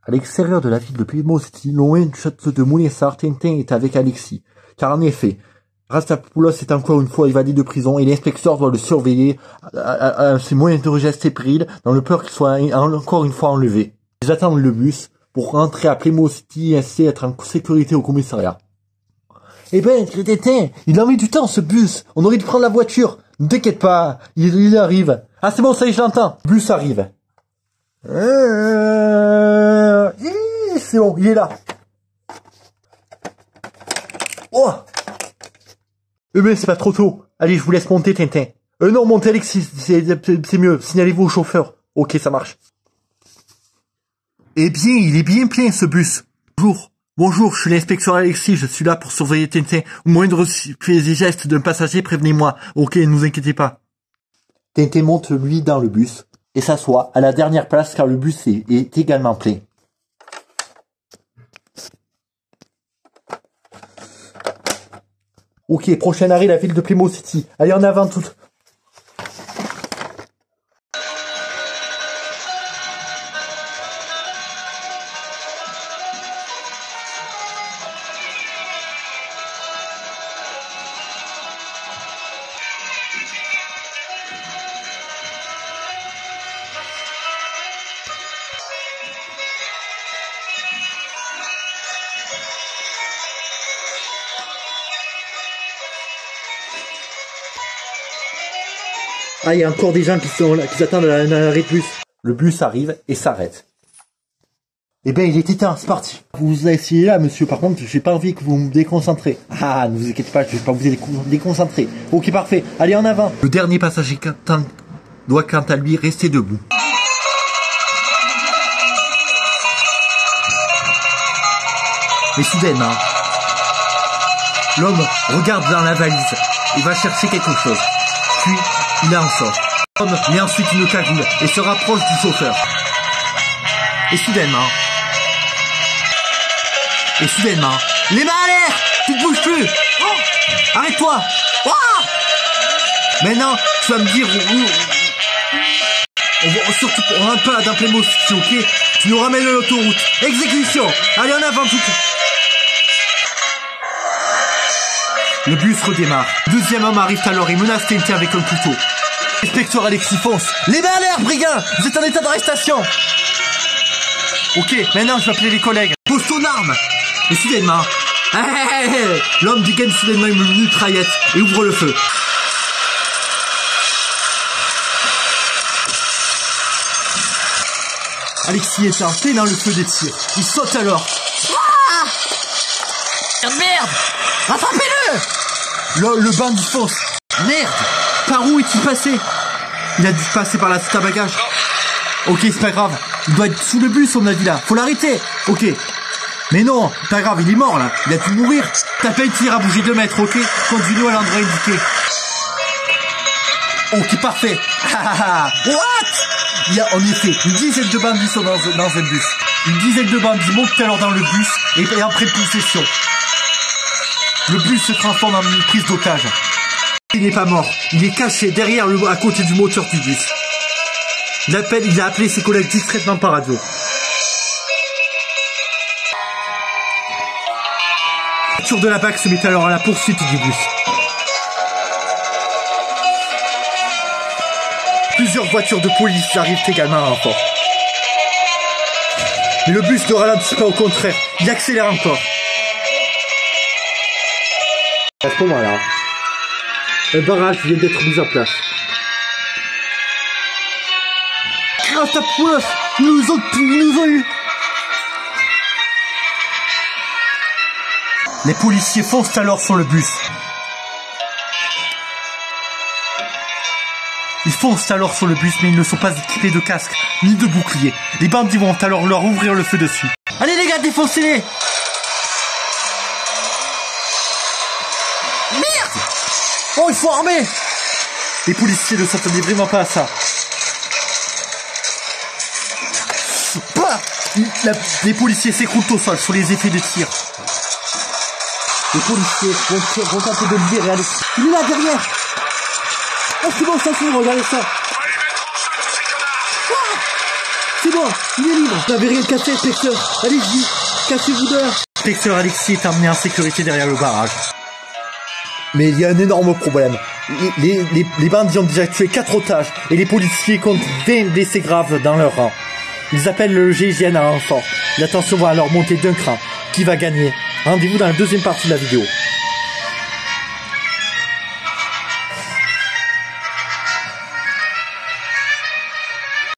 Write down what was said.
À l'extérieur de la ville de Plymouth City, loin du château de Moulinsart, Tintin est avec Alexis. Car en effet, Rastapoulos est encore une fois évadé de prison et l'inspecteur doit le surveiller à ses moyens de gestes et périls dans le peur qu'il soit encore une fois enlevé. Ils attendent le bus pour rentrer à Plymouth City et ainsi être en sécurité au commissariat. Eh ben, Tintin, il a mis du temps ce bus. On aurait dû prendre la voiture. Ne t'inquiète pas, il arrive. Ah c'est bon, ça y est, je l'entends. Le bus arrive. C'est bon, il est là. Oh. Mais c'est pas trop tôt. Allez, je vous laisse monter, Tintin. Non, montez Alexis, c'est mieux. Signalez-vous au chauffeur. Ok, ça marche. Eh bien, il est bien plein ce bus. Bonjour, je suis l'inspecteur Alexis, je suis là pour surveiller Tintin. Au moindre fait des gestes d'un passager, prévenez-moi. Ok, ne vous inquiétez pas. Tintin monte, lui, dans le bus et s'assoit à la dernière place car le bus est également plein. Ok, prochain arrêt, la ville de Plymouth City. Allez, en avant toutes. Ah, il y a encore des gens qui sont là, qui attendent à l'arrêt de bus. Le bus arrive et s'arrête. Eh ben, il était temps, c'est parti. Vous essayez là, monsieur, par contre, j'ai pas envie que vous me déconcentrez. Ah, ne vous inquiétez pas, je vais pas vous déconcentrer. Ok, parfait, allez en avant. Le dernier passager doit quant à lui rester debout. Mais soudainement, l'homme regarde dans la valise et va chercher quelque chose. Puis, il en sort. L'homme met ensuite une cagoule et se rapproche du chauffeur. Et soudainement, les mains à l'air! Tu ne bouges plus! Oh, arrête-toi! Oh, maintenant, tu vas me dire surtout, on rentre pas dans Plymouth City, ok? Tu nous ramènes à l'autoroute. Exécution! Allez, en avant, tout. Le bus redémarre. Le deuxième homme arrive alors et menace Tintin avec un couteau. Inspecteur Alexis fonce. Les mains à l'air, brigand! Vous êtes en état d'arrestation! Ok, maintenant je vais appeler les collègues. Pose ton arme! Et soudainement, l'homme dégaine soudainement une mitraillette et ouvre le feu. Alexis est en plein dans le feu des tirs. Il saute alors. Ah, merde! Rattrapez-le! Le bandit fonce. Merde! Par où est-il passé? Il a dû passer par la soute à bagages. Ok, c'est pas grave. Il doit être sous le bus, on a dit là. Faut l'arrêter. Ok. Mais non, pas grave, il est mort là. Il a dû mourir. T'as pas été à bouger 2 mètres, ok? Conduis-nous à l'endroit indiqué. Ok, parfait. What? Il y a en effet une dizaine de bandits sont dans un bus. Une dizaine de bandits montent alors dans le bus et en prennent possession. Le bus se transforme en une prise d'otage. Il n'est pas mort. Il est caché derrière à côté du moteur du bus. Il a appelé ses collègues discrètement par radio. La voiture de la BAC se met alors à la poursuite du bus. Plusieurs voitures de police arrivent également en renfort. Mais le bus ne ralentit pas, au contraire, il accélère encore. À ce moment-là, un barrage vient d'être mis en place. Grâce à Poulos, ils nous ont eu. Les policiers foncent alors sur le bus. Ils foncent alors sur le bus, mais ils ne sont pas équipés de casque, ni de bouclier. Les bandits vont alors leur ouvrir le feu dessus. Allez les gars, défoncez-les! Merde! Oh, il faut armer! Les policiers ne s'attendaient vraiment pas à ça. Bah, les policiers s'écroulent au sol sur les effets de tir. Les policiers vont tenter de libérer Alexis. Il est là derrière! Oh, c'est bon, ça s'ouvre, regardez ça! Ah, c'est bon, il est libre. Vous n'avez rien cassé, inspecteur. Allez-y, cassez-vous dehors. Inspecteur Alexis est emmené en sécurité derrière le barrage. Mais il y a un énorme problème. Les bandits ont déjà tué 4 otages et les policiers comptent 20 blessés graves dans leur rang. Ils appellent le GIGN à renfort. La tension va alors monter d'un cran. Qui va gagner? Rendez-vous dans la deuxième partie de la vidéo.